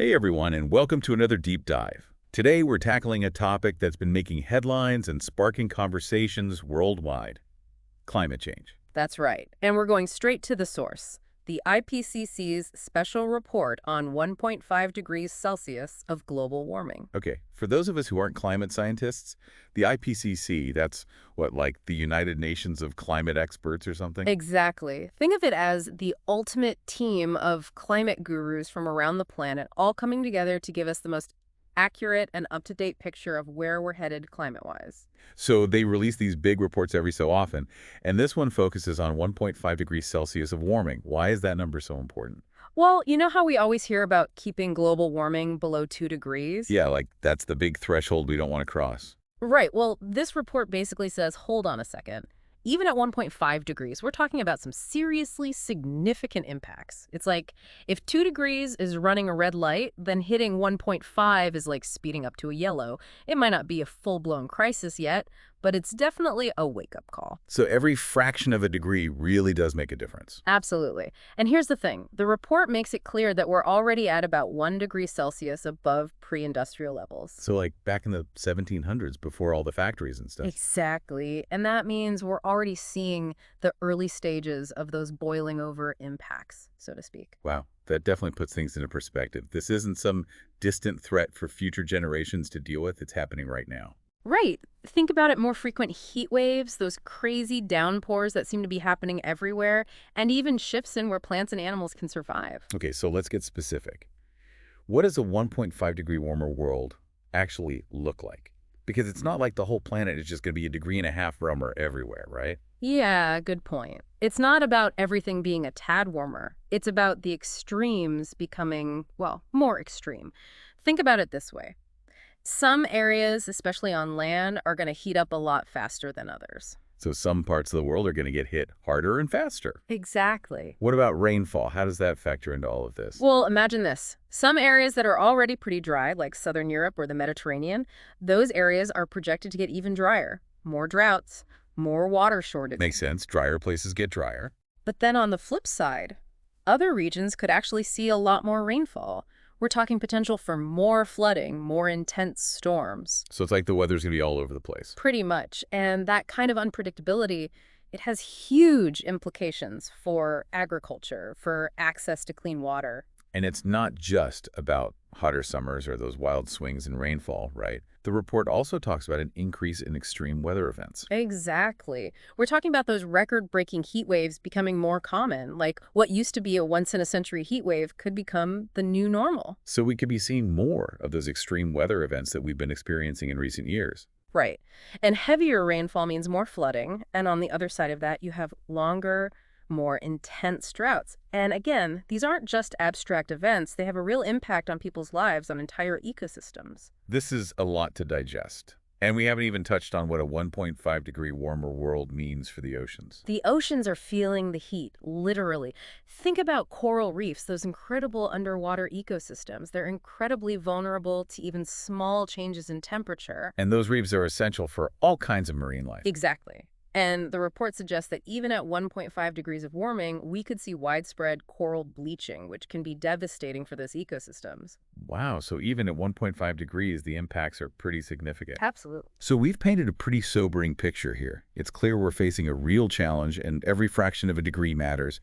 Hey everyone, and welcome to another deep dive. Today we're tackling a topic that's been making headlines and sparking conversations worldwide: climate change. That's right. And we're going straight to the source. The IPCC's special report on 1.5 degrees Celsius of global warming. Okay, for those of us who aren't climate scientists, the IPCC, that's what, like the United Nations of Climate Experts or something? Exactly. Think of it as the ultimate team of climate gurus from around the planet all coming together to give us the most accurate and up-to-date picture of where we're headed climate-wise. So they release these big reports every so often, and this one focuses on 1.5 degrees Celsius of warming. Why is that number so important? Well, you know how we always hear about keeping global warming below 2 degrees? Yeah, like that's the big threshold we don't want to cross. Right. Well, this report basically says, hold on a second. Even at 1.5 degrees, we're talking about some seriously significant impacts. It's like if 2 degrees is running a red light, then hitting 1.5 is like speeding up to a yellow. It might not be a full-blown crisis yet, but it's definitely a wake-up call. So every fraction of a degree really does make a difference. Absolutely. And here's the thing. The report makes it clear that we're already at about 1 degree Celsius above pre-industrial levels. So like back in the 1700s before all the factories and stuff. Exactly. And that means we're already seeing the early stages of those boiling over impacts, so to speak. Wow, that definitely puts things into perspective. This isn't some distant threat for future generations to deal with. It's happening right now. Right. Think about it: more frequent heat waves, those crazy downpours that seem to be happening everywhere, and even shifts in where plants and animals can survive. Okay, so let's get specific. What does a 1.5-degree warmer world actually look like? Because it's not like the whole planet is just going to be a degree and a half warmer everywhere, right? Yeah, good point. It's not about everything being a tad warmer. It's about the extremes becoming, well, more extreme. Think about it this way. Some areas, especially on land, are going to heat up a lot faster than others. So some parts of the world are going to get hit harder and faster. Exactly. What about rainfall? How does that factor into all of this? Well, imagine this. Some areas that are already pretty dry, like southern Europe or the Mediterranean, those areas are projected to get even drier. More droughts, more water shortages. Makes sense. Drier places get drier. But then on the flip side, other regions could actually see a lot more rainfall. We're talking potential for more flooding, more intense storms. So it's like the weather's going to be all over the place. Pretty much. And that kind of unpredictability, it has huge implications for agriculture, for access to clean water. And it's not just about hotter summers or those wild swings in rainfall, right? The report also talks about an increase in extreme weather events. Exactly. We're talking about those record-breaking heat waves becoming more common. Like what used to be a once-in-a-century heat wave could become the new normal. So we could be seeing more of those extreme weather events that we've been experiencing in recent years. Right. And heavier rainfall means more flooding. And on the other side of that, you have longer, more intense droughts. And again, these aren't just abstract events. They have a real impact on people's lives, on entire ecosystems. This is a lot to digest. And we haven't even touched on what a 1.5-degree warmer world means for the oceans. The oceans are feeling the heat, literally. Think about coral reefs, those incredible underwater ecosystems. They're incredibly vulnerable to even small changes in temperature. And those reefs are essential for all kinds of marine life. Exactly. And the report suggests that even at 1.5 degrees of warming, we could see widespread coral bleaching, which can be devastating for those ecosystems. Wow, so even at 1.5 degrees, the impacts are pretty significant. Absolutely. So we've painted a pretty sobering picture here. It's clear we're facing a real challenge, and every fraction of a degree matters.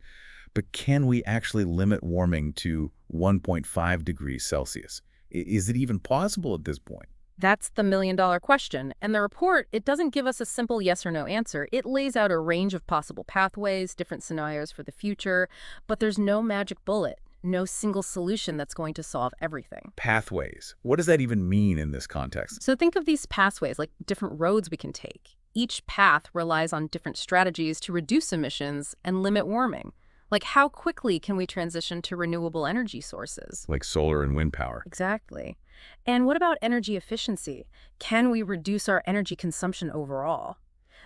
But can we actually limit warming to 1.5 degrees Celsius? Is it even possible at this point? That's the million-dollar question. And the report, it doesn't give us a simple yes or no answer. It lays out a range of possible pathways, different scenarios for the future, but there's no magic bullet, no single solution that's going to solve everything. Pathways. What does that even mean in this context? So think of these pathways like different roads we can take. Each path relies on different strategies to reduce emissions and limit warming. Like how quickly can we transition to renewable energy sources? Like solar and wind power. Exactly. And what about energy efficiency? Can we reduce our energy consumption overall?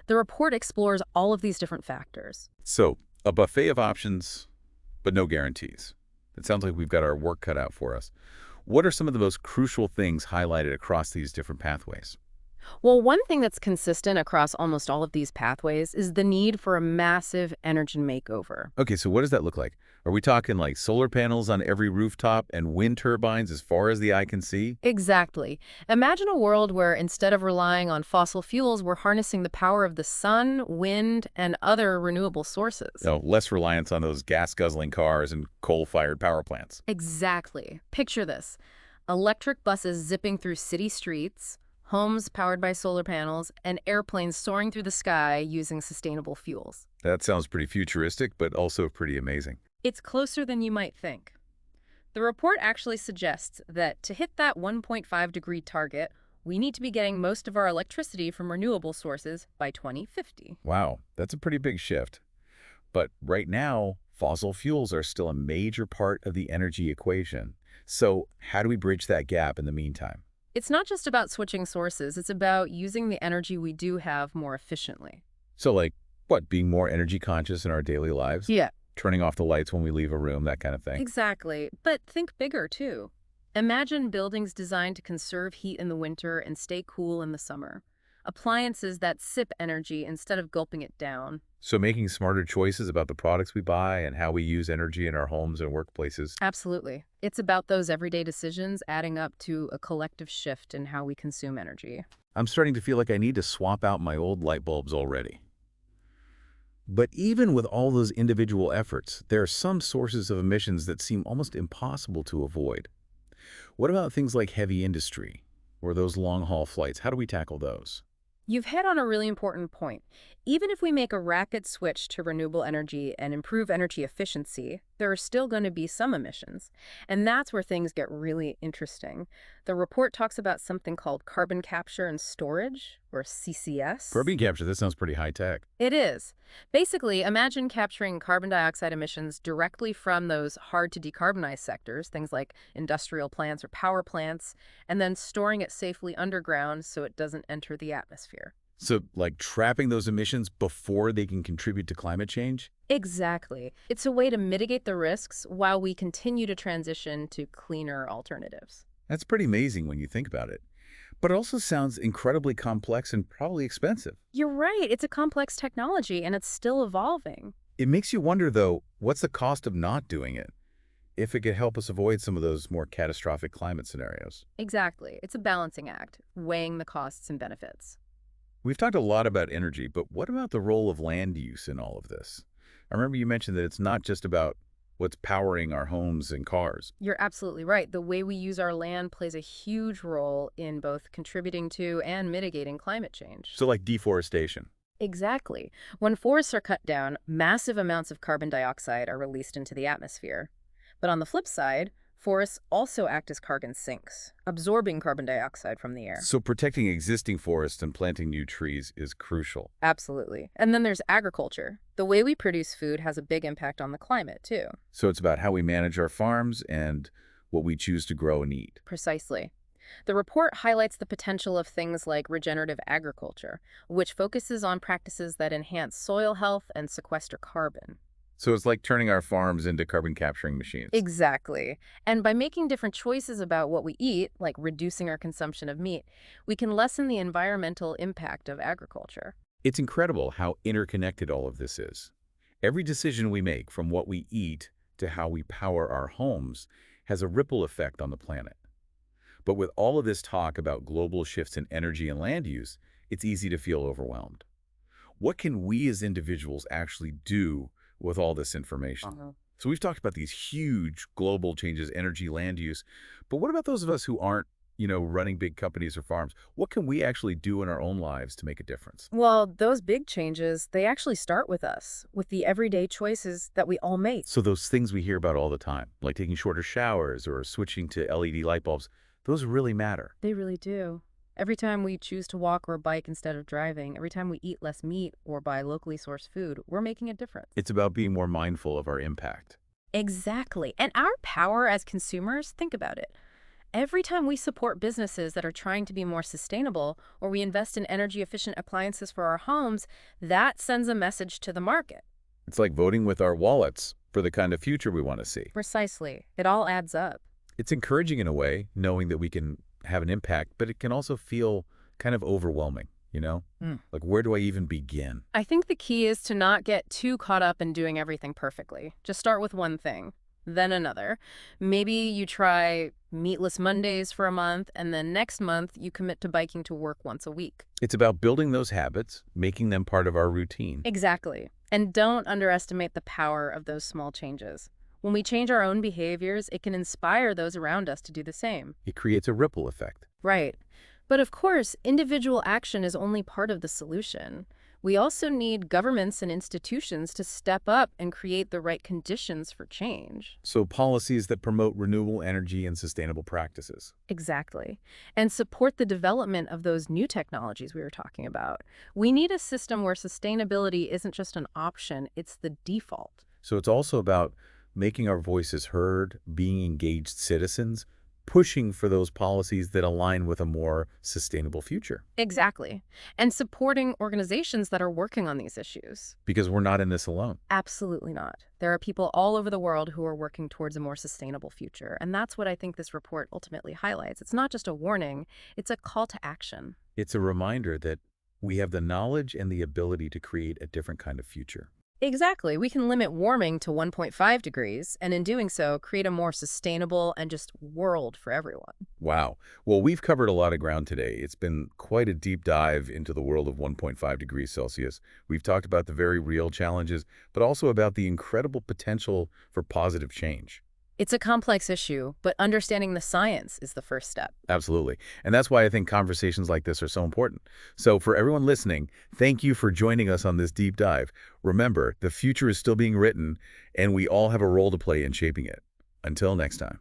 The report explores all of these different factors. So, a buffet of options, but no guarantees. It sounds like we've got our work cut out for us. What are some of the most crucial things highlighted across these different pathways? Well, one thing that's consistent across almost all of these pathways is the need for a massive energy makeover. Okay, so what does that look like? Are we talking like solar panels on every rooftop and wind turbines as far as the eye can see? Exactly. Imagine a world where instead of relying on fossil fuels, we're harnessing the power of the sun, wind, and other renewable sources. Less reliance on those gas-guzzling cars and coal-fired power plants. Exactly. Picture this. Electric buses zipping through city streets, homes powered by solar panels, and airplanes soaring through the sky using sustainable fuels. That sounds pretty futuristic, but also pretty amazing. It's closer than you might think. The report actually suggests that to hit that 1.5-degree target, we need to be getting most of our electricity from renewable sources by 2050. Wow, that's a pretty big shift. But right now, fossil fuels are still a major part of the energy equation. So how do we bridge that gap in the meantime? It's not just about switching sources, it's about using the energy we do have more efficiently. So like, what, being more energy conscious in our daily lives? Yeah, Turning off the lights when we leave a room, that kind of thing. exactly. But think bigger, too. Imagine buildings designed to conserve heat in the winter and stay cool in the summer. Appliances that sip energy instead of gulping it down. So making smarter choices about the products we buy and how we use energy in our homes and workplaces. Absolutely. It's about those everyday decisions adding up to a collective shift in how we consume energy. I'm starting to feel like I need to swap out my old light bulbs already. But even with all those individual efforts, there are some sources of emissions that seem almost impossible to avoid. What about things like heavy industry or those long-haul flights? How do we tackle those? You've hit on a really important point. Even if we make a rapid switch to renewable energy and improve energy efficiency, there are still going to be some emissions. And that's where things get really interesting. The report talks about something called carbon capture and storage, or CCS. Carbon capture, that sounds pretty high-tech. It is. Basically, imagine capturing carbon dioxide emissions directly from those hard-to-decarbonize sectors, things like industrial plants or power plants, and then storing it safely underground so it doesn't enter the atmosphere. So, like trapping those emissions before they can contribute to climate change? Exactly. It's a way to mitigate the risks while we continue to transition to cleaner alternatives. That's pretty amazing when you think about it. But it also sounds incredibly complex and probably expensive. You're right. It's a complex technology, and it's still evolving. It makes you wonder, though, what's the cost of not doing it? If it could help us avoid some of those more catastrophic climate scenarios. Exactly. It's a balancing act, weighing the costs and benefits. We've talked a lot about energy, but what about the role of land use in all of this? I remember you mentioned that it's not just about what's powering our homes and cars. You're absolutely right. The way we use our land plays a huge role in both contributing to and mitigating climate change. So like deforestation. Exactly. When forests are cut down, massive amounts of carbon dioxide are released into the atmosphere. But on the flip side, forests also act as carbon sinks, absorbing carbon dioxide from the air. So protecting existing forests and planting new trees is crucial. Absolutely. And then there's agriculture. The way we produce food has a big impact on the climate, too. So it's about how we manage our farms and what we choose to grow and eat. Precisely. The report highlights the potential of things like regenerative agriculture, which focuses on practices that enhance soil health and sequester carbon. So it's like turning our farms into carbon capturing machines. Exactly. And by making different choices about what we eat, like reducing our consumption of meat, we can lessen the environmental impact of agriculture. It's incredible how interconnected all of this is. Every decision we make, from what we eat to how we power our homes, has a ripple effect on the planet. But with all of this talk about global shifts in energy and land use, it's easy to feel overwhelmed. What can we as individuals actually do with all this information? So we've talked about these huge global changes, energy, land use, but what about those of us who aren't, running big companies or farms? What can we actually do in our own lives to make a difference? Well, those big changes, they actually start with us, with the everyday choices that we all make. So those things we hear about all the time, like taking shorter showers or switching to LED light bulbs, those really matter. They really do. Every time we choose to walk or bike instead of driving, every time we eat less meat or buy locally sourced food, we're making a difference. It's about being more mindful of our impact. Exactly. And our power as consumers, think about it. Every time we support businesses that are trying to be more sustainable, or we invest in energy-efficient appliances for our homes, that sends a message to the market. It's like voting with our wallets for the kind of future we want to see. Precisely. It all adds up. It's encouraging in a way, knowing that we can have an impact, but it can also feel kind of overwhelming, Like, where do I even begin? I think the key is to not get too caught up in doing everything perfectly. Just start with one thing, then another. Maybe you try meatless Mondays for a month, and then next month you commit to biking to work once a week. It's about building those habits, making them part of our routine. Exactly. And don't underestimate the power of those small changes. When we change our own behaviors, it can inspire those around us to do the same. It creates a ripple effect. Right. But of course, individual action is only part of the solution. We also need governments and institutions to step up and create the right conditions for change. So policies that promote renewable energy and sustainable practices. Exactly. And support the development of those new technologies we were talking about. We need a system where sustainability isn't just an option, it's the default. So it's also about making our voices heard, being engaged citizens, pushing for those policies that align with a more sustainable future. Exactly. And supporting organizations that are working on these issues. Because we're not in this alone. Absolutely not. There are people all over the world who are working towards a more sustainable future. And that's what I think this report ultimately highlights. It's not just a warning, it's a call to action. It's a reminder that we have the knowledge and the ability to create a different kind of future. Exactly. We can limit warming to 1.5 degrees, and in doing so, create a more sustainable and just world for everyone. Wow. Well, we've covered a lot of ground today. It's been quite a deep dive into the world of 1.5 degrees Celsius. We've talked about the very real challenges, but also about the incredible potential for positive change. It's a complex issue, but understanding the science is the first step. Absolutely. And that's why I think conversations like this are so important. So for everyone listening, thank you for joining us on this deep dive. Remember, the future is still being written, and we all have a role to play in shaping it. Until next time.